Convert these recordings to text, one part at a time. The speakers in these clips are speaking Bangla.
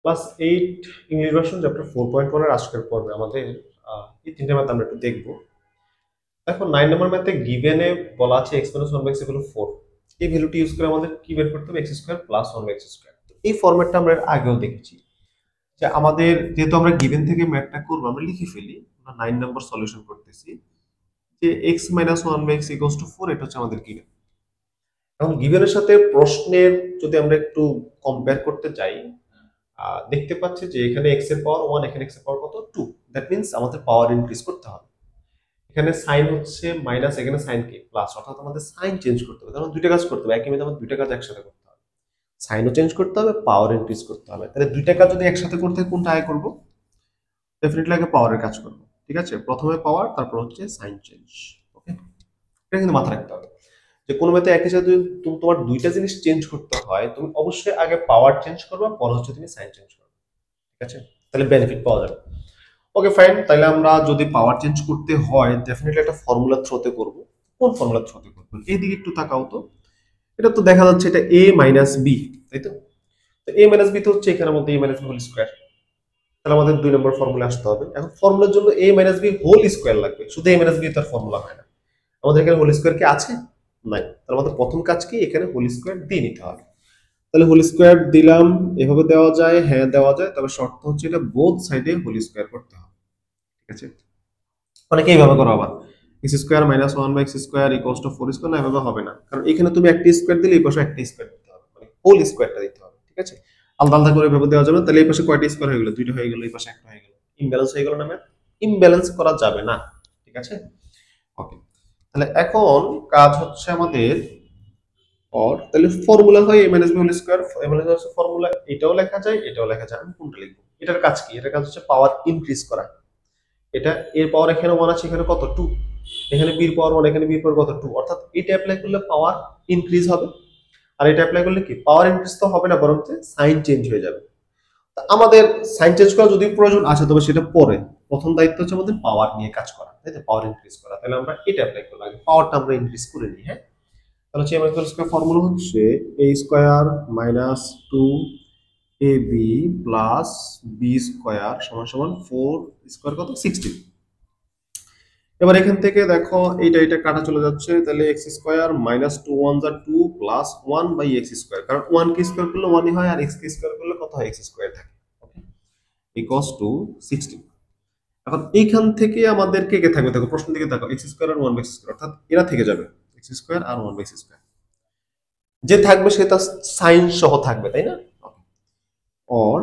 ক্লাস 8 ইংলিশ ভার্সন চ্যাপ্টার 4.1 এর আজকের পর্বে আমাদের এই তিনটে ম্যাথ আমরা একটু দেখব। দেখো 9 নম্বর ম্যাথে গিভেনে বলা আছে x - 1/x = 4। এই ভ্যালুটি ইউজ করে আমাদের কি বের করতে হবে? x² + 1/x²। এই ফরম্যাটটা আমরা এর আগেও দেখেছি যে আমাদের যেহেতু আমরা গিভেন থেকে ম্যাথটা করব আমরা লিখে ফেলি। আমরা 9 নম্বর সলিউশন করতেছি যে x - 1/x = 4 এটা হচ্ছে আমাদের গিভেন। এখন গিভেনের সাথে প্রশ্নের যদি আমরা একটু কম্পেয়ার করতে যাই, দেখতে পাচ্ছি যে এখানে x এর পাওয়ার 1, এখানে x এর পাওয়ার কত 2। দ্যাট মিন্স আমাদের পাওয়ার ইনক্রিজ করতে হবে। এখানে সাইন হচ্ছে মাইনাস, এখানে সাইন কি প্লাস, অর্থাৎ আমাদের সাইন চেঞ্জ করতে হবে। কারণ দুইটা কাজ করতে হবে, একই মেথে আমাদের দুইটা কাজ একসাথে করতে হবে। সাইনও চেঞ্জ করতে হবে, পাওয়ার ইনক্রিজ করতে হবে। তাহলে দুইটা কাজ যদি একসাথে করতে হয় কোনটা আগে করব? ডেফিনেটলি আগে পাওয়ারের কাজ করব। ঠিক আছে, প্রথমে পাওয়ার, তারপর হচ্ছে সাইন চেঞ্জ। ওকে, এটা কিন্তু মাথায় রাখতে হবে যে কোনো মেথে একই সাথে যদি তোমার দুইটা জিনিস চেঞ্জ করতে হয় তুমি অবশ্যই আগে পাওয়ার চেঞ্জ করবে, পরে হচ্ছে তুমি সাইন চেঞ্জ করবে। ঠিক আছে, তাহলে বেনিফিট পাওয়া যাবে। ওকে ফাইন, তাহলে আমরা যদি পাওয়ার চেঞ্জ করতে হয় ডেফিনেটলি একটা ফর্মুলা থ্রোতে করব। কোন ফর্মুলা থ্রোতে করব? এইদিকে একটু তাকাও তো। এটা তো দেখা যাচ্ছে এটা a - b, তাই তো? তো a - b তো হচ্ছে এখানের মধ্যে a - b হোল স্কয়ার। তাহলে আমাদের 2 নম্বর ফর্মুলা আসতে হবে। এখন ফর্মুলার জন্য a - b হোল স্কয়ার লাগবে, শুধু a - b তার ফর্মুলা হয় না। আমাদের এখানে হোল স্কয়ার কি আছে? নাই। তাহলে আমাদের প্রথম কাজ কি, এখানে হোল স্কয়ার দিয়ে নিতে হবে। তাহলে হোল স্কয়ার দিলাম, এভাবে দেওয়া যায়, হ্যাঁ দেওয়া যায়, তবে শর্ত হচ্ছে এটা বোথ সাইডে হোল স্কয়ার করতে হবে। ঠিক আছে, অনেকে এইভাবে করো আবার x square minus 1/x square equals to 4 square. না, এভাবে হবে না, কারণ এখানে তুমি একটা স্কয়ার দিলে এই পাশে একটা স্কয়ার দিতে হবে, মানে হোল স্কয়ারটা দিতে হবে। ঠিক আছে, আলাদা আলাদা করে এভাবে দেওয়া যাবে না। তাহলে এই পাশে কয়টা স্কয়ার হয়ে গেল? দুইটা হয়ে গেল, এই পাশে একটা হয়ে গেল, ইমব্যালেন্স হয়ে গেল না ম্যাম? ইমব্যালেন্স করা যাবে না। ঠিক আছে, ওকে। তাহলে এখন কাজ হচ্ছে আমাদের তাহলে ফর্মুলা হয় a - b whole square. Formula এটাও লেখা যায়, এটাও লেখা যায়। আমি কোনটা লিখবো? এটার কাজ কি? এটার কাজ হচ্ছে পাওয়ার ইনক্রিজ করা। এটা এর পাওয়ার এখানে 1 আছে, এখানে কত 2। এখানে b এর পাওয়ার 1, এখানে b এর পাওয়ার কত 2, অর্থাৎ এটা অ্যাপ্লাই করলে পাওয়ার ইনক্রিজ হবে। আর এটা অ্যাপ্লাই করলে কি পাওয়ার ইনক্রিজ তো হবে না, বরং সাইন চেঞ্জ হয়ে যাবে। তা আমাদের সাইন চেঞ্জ করা যদি প্রয়োজন আছে তবে সেটা পরে, প্রথম দায়িত্ব হচ্ছে আমাদের পাওয়ার নিয়ে কাজ করা, তাই তো? পাওয়ার ইনক্রিজ করা। তাহলে আমরা এটা অ্যাপ্লাই করব, আগে পাওয়ারটা আমরা ইনক্রিজ করে নিই। হ্যাঁ, তাহলে হচ্ছে m স্কয়ার ফর্মুলা হচ্ছে a square minus 2ab plus b square সমান সমান 4 স্কয়ার কত 16। এবার এখান থেকে দেখো এইটা এটা কাটা চলে যাচ্ছে, তাহলে x স্কয়ার মাইনাস 2 1 যা 2 প্লাস 1/x স্কয়ার, কারণ 1 কে স্কয়ার করলে 1ই হয় আর x কে স্কয়ার করলে কত হয়? x স্কয়ার থাকে। ওকে, ইকুয়ালস টু 16। এখন এইখান থেকে আমাদের কে কে থাকবে? দেখো প্রশ্ন দিকে দেখো, x স্কয়ার আর 1/x স্কয়ার, অর্থাৎ এরা থেকে যাবে, x স্কয়ার আর 1/x স্কয়ার। যে থাকবে সে তার সাইন সহ থাকবে, তাই না? অর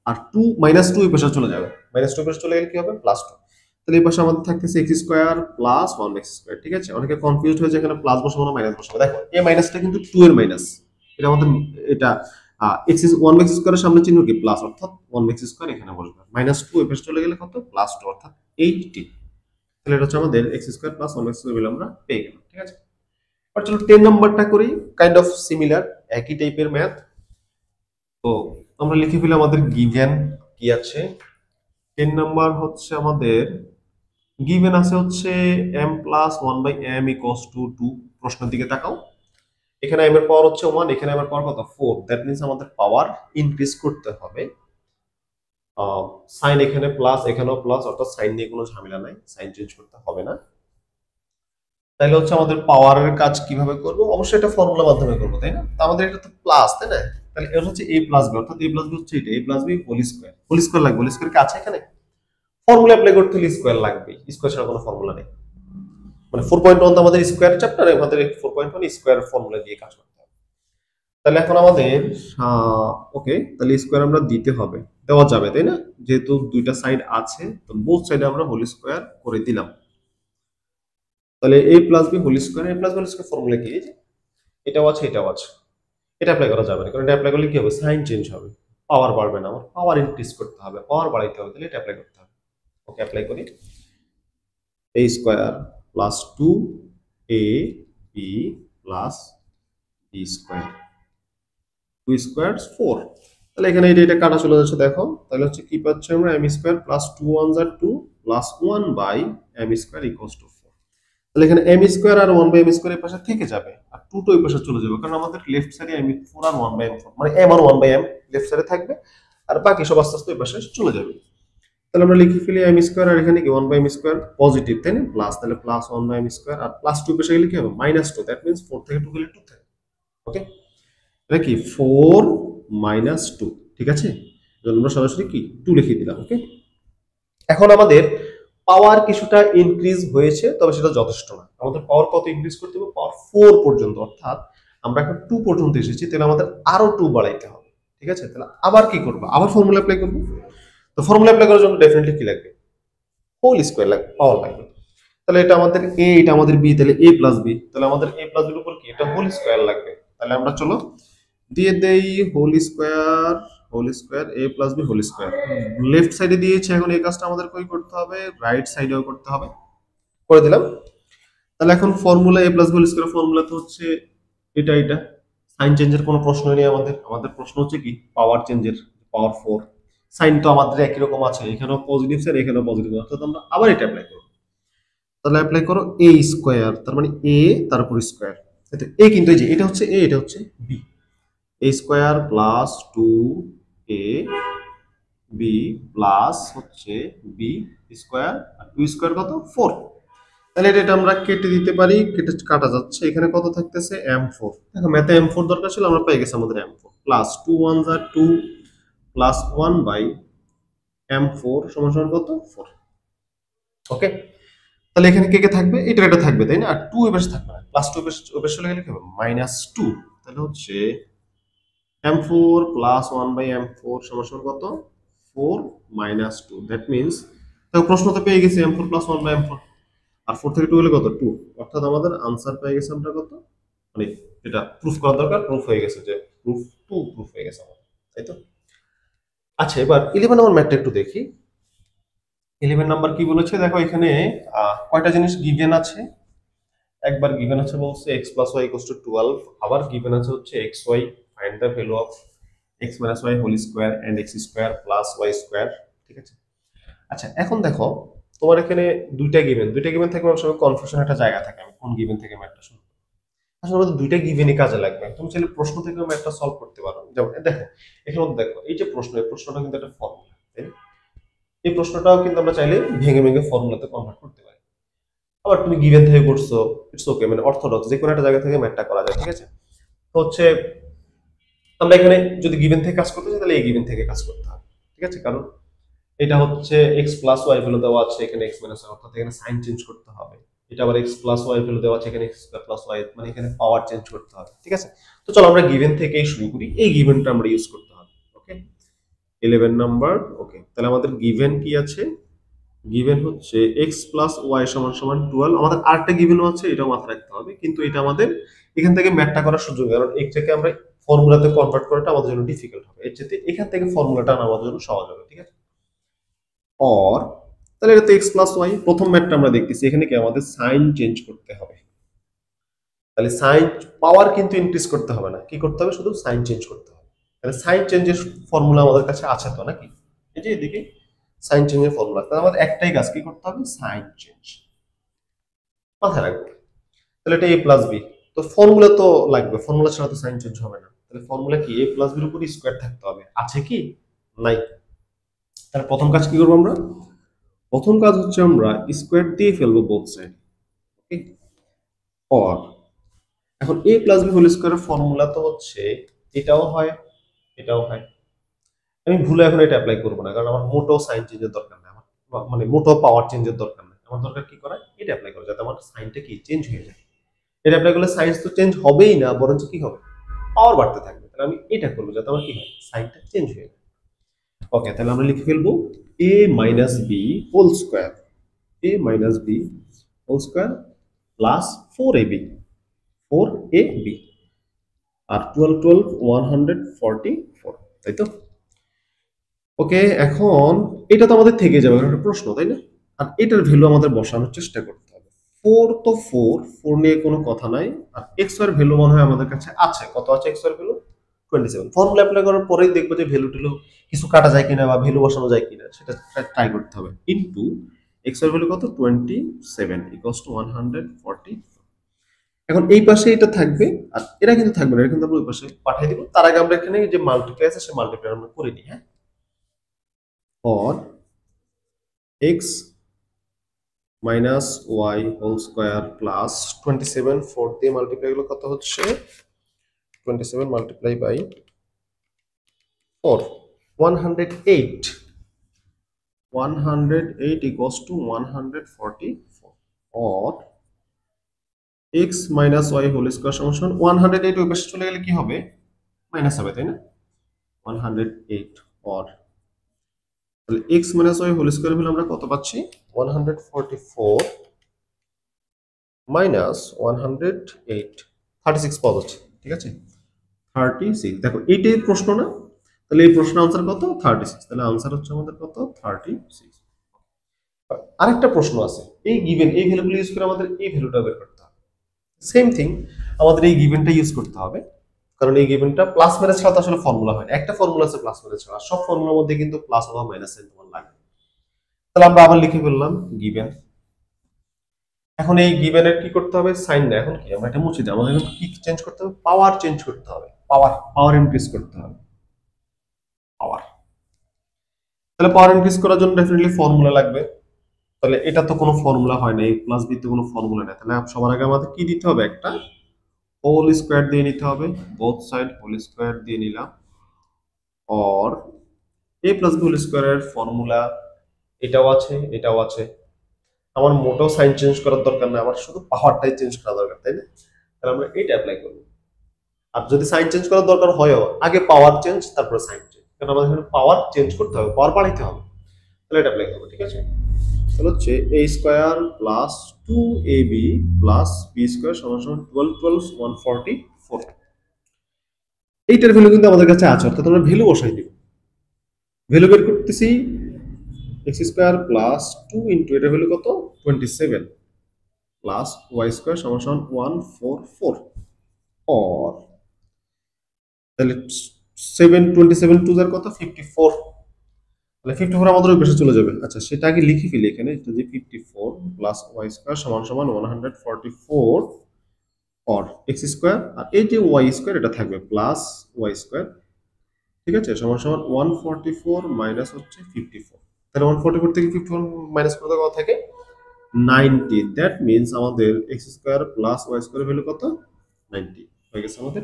আর 2 -2 এই পাশে চলে যাবে, -2 পাশে চলে গেলে কি হবে? +2। তাহলে এই পাশে আমাদের থাকতেছে x square plus 1x square. ঠিক আছে, অনেকে কনফিউজড হয়ে যায় এখানে প্লাস বসাবো না মাইনাস বসাবো। দেখো এই মাইনাসটা কিন্তু 2 এর মাইনাস, এটা আমাদের এটা x is 1x স্কয়ারের সামনে চিহ্ন কি প্লাস, অর্থাৎ 1x স্কয়ার এখানে বসবে। -2 এই পাশে চলে গেলে কত? +2, অর্থাৎ 80। তাহলে এটা হচ্ছে আমাদের x square plus 1x square বলে আমরা পেয়ে গেলাম। ঠিক আছে, আর চলো 10 নাম্বারটা করি, কাইন্ড অফ সিমিলার, একই টাইপের ম্যাথ। তো আমরা লিখে ফেলি আমাদের গিভেন কি আছে। 10 নাম্বার হচ্ছে আমাদের গিভেন আছে হচ্ছে m plus 1/m equals to 2। প্রশ্নের দিকে তাকাও, এখানে m এর পাওয়ার হচ্ছে 1, এখানে m এর পাওয়ার কত 4। দ্যাট মিন্স আমাদের পাওয়ার ইনক্রিজ করতে হবে। সাইন এখানে প্লাস, এখানেও প্লাস, অর্থাৎ সাইন নিয়ে কোনো ঝামেলা নাই, সাইন চেঞ্জ করতে হবে না। তাহলে হচ্ছে আমাদের পাওয়ারের কাজ কিভাবে করব? অবশ্যই এটা ফর্মুলার মাধ্যমে করব, তাই না? তো আমাদের এটা তো প্লাস, তাই না? তাহলে এটা হচ্ছে a প্লাস b, অর্থাৎ a প্লাস b হচ্ছে এটা, a plus b whole square. Whole square লাগবে, হোল স্কয়ার কি আছে এখানে? ফর্মুলা অ্যাপ্লাই করতে হলে স্কয়ার লাগবে, স্কয়ার ছাড়া কোনো ফর্মুলা নেই। মানে 4.1 তো আমাদের স্কয়ার চ্যাপ্টার, আমাদের 4.1 স্কয়ার ফর্মুলা দিয়ে কাজ করতে হবে। তাহলে এখন আমাদের ওকে, তাহলে স্কয়ার আমরা দিতে হবে, দেওয়া যাবে, তাই না? যেহেতু দুইটা সাইড আছে তো বোথ সাইডে আমরা হোল স্কয়ার করে দিলাম। তাহলে a plus b whole square, a plus b whole square formula কি? এটাও আছে, এটাও আছে। এটা অ্যাপ্লাই করা যাবে না, কারণ এটা অ্যাপ্লাই করলে কি হবে? সাইন চেঞ্জ হবে, পাওয়ার বাড়বে না, আমার পাওয়ার ইনক্রিজ করতে হবে, পাওয়ার বাড়াইতে হবে। তাহলে এটা অ্যাপ্লাই করতে হবে। ওকে, অ্যাপ্লাই করি। a square plus 2ab plus b square, 2 square 4। তাহলে এখানে এটা কাটা চলে যাচ্ছে, দেখো। তাহলে হচ্ছে কি পাচ্ছি আমরা? m স্কয়ার প্লাস 2 1 যা 2 plus 1/m square equals to 4। তাহলে এখানে m স্কয়ার আর 1/m স্কয়ার এই পাশে থেকে যাবে, আর 2 তো এই পাশে চলে যাবে, কারণ আমাদের লেফট সাইডে m4 আর 1/m4, মানে m আর 1/m লেফট সাইডে থাকবে, আর বাকি সব আস্তে আস্তে ওই পাশে চলে যাবে। তাহলে আমরা লিখে ফেলি এম স্কোয়ার, আর এখানে কি 1/m² পজিটিভ, তাই না, প্লাস, তাহলে প্লাস 1/m², আর প্লাস 2 পেশে গেলে কি হবে -2, দ্যাট মিন্স 4 থেকে 2 গেলে 2 থাকে। ওকে, এটা কি 4 - 2, ঠিক আছে, আমরা সরাসরি কি 2 লিখে দিলাম। ওকে, এখন আমাদের পাওয়ার কিছুটা ইনক্রিজ হয়েছে, তবে সেটা যথেষ্ট না। আমাদের পাওয়ার কত ইনক্রিজ করতে হবে, পাওয়ার 4 পর্যন্ত, অর্থাৎ আমরা এখন 2 পর্যন্ত এসেছি, তাহলে আমাদের আরো 2 বাড়াইতে হবে। ঠিক আছে, তাহলে আবার কি করব, আবার ফর্মুলা অ্যাপ্লাই করব। তো ফর্মুলা অ্যাপ্লাই করার জন্য ডেফিনেটলি কি লাগবে, হোল স্কয়ার লাগবে, পাওয়ার লাগবে। তাহলে এটা আমাদের এ, এটা আমাদের বি, তাহলে এ প্লাস বি, তাহলে আমাদের এ প্লাস বির উপর কি এটা হোল স্কয়ার লাগবে। তাহলে আমরা চলো দিয়ে দেই whole square A plus B whole square. Left সাইডে দিয়েছে, এখন এই কাজটা আমাদের কই করতে হবে, রাইট সাইডেও করতে হবে, করে দিলাম। তাহলে এখন formula A plus B whole square formula তো হচ্ছে এটা সাইন চেঞ্জের কোনো প্রশ্নই নেই আমাদের, আমাদের প্রশ্ন হচ্ছে কি পাওয়ার চেঞ্জের, পাওয়ার 4। সাইন তো আমাদের একই রকম আছে, এখানেও পজিটিভ সাইন এখানেও পজিটিভ, অর্থাৎ আমরা আবার এটা অ্যাপ্লাই করব। তাহলে অ্যাপ্লাই করো এ স্কয়ার, তার মানে এ তারপর স্কয়ার, এ কিন্তু এই যে এটা হচ্ছে এ, এটা হচ্ছে B, A square plus 2 A B plus হচ্ছে বি স্কয়ার, আর 2 স্কয়ার কত 4। তাহলে এটা আমরা কেটে দিতে পারি, কেটে কাটা যাচ্ছে, এখানে কত থাকতেছে m4। দেখো ম্যাথে m4 দরকার ছিল, আমরা পেয়ে গেছি আমাদের m4 প্লাস 2 1 যা 2 প্লাস 1/m4 সমান সমান কত 4। ওকে, তাহলে এখানে কে কে থাকবে, এটা থাকবে, তাই না, আর 2 এর পাশে থাকবে না, প্লাস 2 এর পাশে চলে গেলে কি হবে -2। তাহলে হচ্ছে m4 প্লাস 1/m4 সমান সমান কত 4 - 2, দ্যাট মিন্স দেখো প্রশ্ন তো পেয়ে গেছি m4 প্লাস 1/m4, আর 4 থেকে 2 হলে কত 2, অর্থাৎ আমাদের আনসার পেয়ে গেছে আমরা কত, মানে এটা প্রুফ করা দরকার, প্রুফ হয়ে গেছে, যে প্রুফ 2 প্রুফ হয়ে গেছে আমাদের, তাই তো। আচ্ছা, এবার 11 নম্বর ম্যাথটা একটু দেখি। 11 নাম্বার কি বলেছে দেখো, এখানে কয়টা জিনিস গিভেন আছে। একবার গিভেন আছে বলছে x + y = 12, আবার গিভেন আছে হচ্ছে xy, find the value of x - y whole square and x square plus y square. ঠিক আছে, আচ্ছা এখন দেখো তোমার এখানে দুইটা গিভেন থেকে অনেক সময় কনফিউশন একটা জায়গা থাকে, আমি কোন গিভেন থেকে ম্যাথটা শুরু করব। আসলে আমাদের দুইটা গিভেনই কাজে লাগবে, তুমি চাইলে প্রশ্ন থেকেও ম্যাথটা সলভ করতে পারো। যেমন দেখো এখানে দেখো এই যে প্রশ্ন, এই প্রশ্নটা কিন্তু একটা ফর্মুলা, তাই না, এই প্রশ্নটাও কিন্তু আমরা চাইলে ভেঙে ভেঙে ফর্মুলাতে কনভার্ট করতে পারি। আবার তুমি গিভেন থেকে করছো, ইটস ওকে, মানে অর্থোডক্স যে কোনো একটা জায়গা থেকে ম্যাথটা করা যায়। ঠিক আছে, তো হচ্ছে আমরা এখানে যদি গিভেন থেকে কাজ করতে চাই, তাহলে এই গিভেন থেকে কাজ করতে হবে। ঠিক আছে, কারণ এটা হচ্ছে x + y ভ্যালু দেওয়া আছে, এখানে x - y, অর্থাৎ এখানে সাইন চেঞ্জ করতে হবে। এটা আবার x + y ভ্যালু দেওয়া আছে, এখানে x² + y, মানে এখানে পাওয়ার চেঞ্জ করতে হবে। ঠিক আছে, তো চলো আমরা গিভেন থেকেই শুরু করি, এই গিভেনটা আমরা ইউজ করতে হবে। ওকে, 11 নাম্বার। ওকে, তাহলে আমাদের গিভেন কি আছে, গিভেন হচ্ছে x + y = 12। আমাদের আরেকটা গিভেনও আছে, এটাও মাথায় রাখতে হবে, কিন্তু এটা আমাদের এখান থেকে ম্যাথটা করার সুযোগ, কারণ এটাকে আমরা ফর্মুলাতে কনভার্ট করাটা আমাদের জন্য ডিফিকাল্ট হবে, এর চেয়ে এখান থেকে ফর্মুলাটা আনা আমাদের জন্য সহজ হবে। ঠিক আছে, অর তাহলে এটা তো x + y, প্রথম ম্যাথটা আমরা দেখতেছি, এখানে কি আমাদের সাইন চেঞ্জ করতে হবে। তাহলে সাইন পাওয়ার কিন্তু ইনক্রিজ করতে হবে না, কি করতে হবে, শুধু সাইন চেঞ্জ করতে হবে। তাহলে সাইন চেঞ্জের ফর্মুলা আমাদের কাছে আছে তো নাকি, এই যে এদিকে সাইন চেঞ্জের ফর্মুলা, তাহলে আমাদের একটাই কাজ, কি করতে হবে, সাইন চেঞ্জ মাথায় রাখবো। তাহলে এটা a + b, তো ফর্মুলা তো লাগবে, ফর্মুলা ছাড়া তো সাইন চেঞ্জ হবে না। তাহলে ফর্মুলা কি a + b এর উপর স্কয়ার থাকতে হবে, আছে কি, নাই। তাহলে প্রথম কাজ কি করবো আমরা, প্রথম কাজ হচ্ছে আমরা স্কয়ার দিয়ে ফেলবো বোথ সাইড। ওকে, অর এখন a + b হোল স্কয়ারের ফর্মুলা তো হচ্ছে এটাও হয় এটাও হয়। আমি ভুলে এখন এটা অ্যাপ্লাই করবো না, কারণ আমার মোটো সাইন চেঞ্জের দরকার নেই, আমার মানে মোটো পাওয়ার চেঞ্জের দরকার নেই, আমার দরকার কি করা, এটা অ্যাপ্লাই করা, যাতে আমার সাইনটা কি চেঞ্জ হয়ে যায়। এটা অ্যাপ্লাই করলে সাইন্স তো চেঞ্জ হবেই না, বরঞ্চ কি হবে, পাওয়ার বাড়তে থাকবে। তাহলে আমি এটা করবো যাতে আমার কি হয়, সাইনটা চেঞ্জ হয়ে যায়। ওকে, তাহলে আমরা লিখে ফেলবো a - b whole square, a - b whole square plus 4ab আর 12 12 144, তাই তো। ওকে, এখন এটা তো আমাদের থেকে যাবে, কারণ একটা প্রশ্ন, তাই না, আর এটার ভ্যালু আমাদের বসানোর চেষ্টা করতে হবে। 4 তো 4 নিয়ে কোনো কথা নাই, আর x এর ভ্যালু মনে হয় আমাদের কাছে আছে, কত আছে x এর ভ্যালু 27। ফর্মুলা অ্যাপ্লাই করার পরেই দেখবো যে ভ্যালু টেলু কিছু কাটা যায় কিনা বা ভ্যালু বসানো যায় কিনা, সেটা ট্রাই করতে হবে। ইনটু x এর ভ্যালু কত 27 = 140। এখন এই পাশে এটা থাকবে, আর এটা কিন্তু থাকবে না, এটা কিন্তু আমরা ওই পাশে পাঠিয়ে দিব। তার আগে আমরা এখানে যে মাল্টিপ্লাই আছে সেই মাল্টিপ্লাই আমরা করে নিই। হ্যাঁ, or x minus y whole square plus 27 4 দিয়ে মাল্টিপ্লাই করলে কত হচ্ছে 27 multiply by 4 108 108 equals to 144 or x minus y whole square সমান 108 ওই পাশে চলে গেলে কি হবে মাইনাস হবে তাই না 108 or তাহলে x minus y whole square হলে আমরা কত পাচ্ছি 144 minus 108 36 পাওয়া যাচ্ছে ঠিক আছে 36 দেখো এইটাই প্রশ্ন না তাহলে এই প্রশ্নের आंसर কত 36 তাহলে आंसर হচ্ছে আমাদের কত 36 আরেকটা প্রশ্ন আছে এই গিভেন এই ভ্যালুগুলো ইউজ করে আমাদের এই ভ্যালুটা বের করতে হবে সেম থিং আমাদের এই গিভেনটা ইউজ করতে হবে কারণ এই গিভেনটা প্লাস মাইনাস ছাড়া তো আসলে ফর্মুলা হয় না একটা ফর্মুলা আছে প্লাস মাইনাস ছাড়া সব ফর্মুলার মধ্যে কিন্তু প্লাস অথবা মাইনাস সাইন তোমার লাগবে তাহলে আমরা আবার লিখে ফেললাম গিভেন এখন এই গিভেনের কি করতে হবে সাইন না এখন কি আমরা এটা মুছে দিই আমাদের কি চেঞ্জ করতে হবে পাওয়ার চেঞ্জ করতে হবে পাওয়ার ইনক্রিজ করতে হবে পাওয়ার তাহলে পাওয়ার ইনক্রিজ করার জন্য ডেফিনেটলি ফর্মুলা লাগবে তাহলে এটা তো কোনো ফর্মুলা হয় না a প্লাস b তো কোনো ফর্মুলা না তাহলে সবার আগে আমাদের কি দিতে হবে একটা হোল স্কয়ার দিয়ে নিতে হবে বোথ সাইড হোল স্কয়ার দিয়ে নিলাম और a প্লাস b হোল স্কয়ারের ফর্মুলা এটাও আছে আমার মোটেও সাইন চেঞ্জ করার দরকার না আমার শুধু পাওয়ারটাই চেঞ্জ করা দরকার তাই না তাহলে আমরা এটা অ্যাপ্লাই করব আর যদি সাইন চেঞ্জ করার দরকার হয়ও আগে পাওয়ার চেঞ্জ তারপর সাইন চেঞ্জ কারণ আমাদের এখানে পাওয়ার চেঞ্জ করতে হবে পাওয়ার বাড়াইতে হবে তাহলে এটা অ্যাপ্লাই করব ঠিক আছে তাহলে হচ্ছে a square plus 2ab plus b square সমান সমান 12 144 এইটার ভ্যালু কিন্তু আমাদের কাছে আছে অর্থাৎ আমরা ভ্যালু বসাই দিব ভ্যালু বের করতেছি x স্কয়ার প্লাস 2 ইনটু এটা ভ্যালু কত 27 প্লাস y স্কয়ার সমান সমান 144 और তাহলে 7 27 টু যার কত 54 তাহলে 54 আমাদের ওই পাশে চলে যাবে আচ্ছা সেটা আগে লিখে ফেলি এখানে এটা যে 54 প্লাস y স্কয়ার সমান সমান 144 और x স্কয়ার আর এই যে y স্কয়ার এটা থাকবে প্লাস y স্কয়ার ঠিক আছে সমান সমান 144 মাইনাস হচ্ছে 54 তাহলে 144 থেকে 54 মাইনাস করতে কত থাকে 90 দ্যাট মিন্স আমাদের x square plus y square value কত 90 হয়ে গেছে আমাদের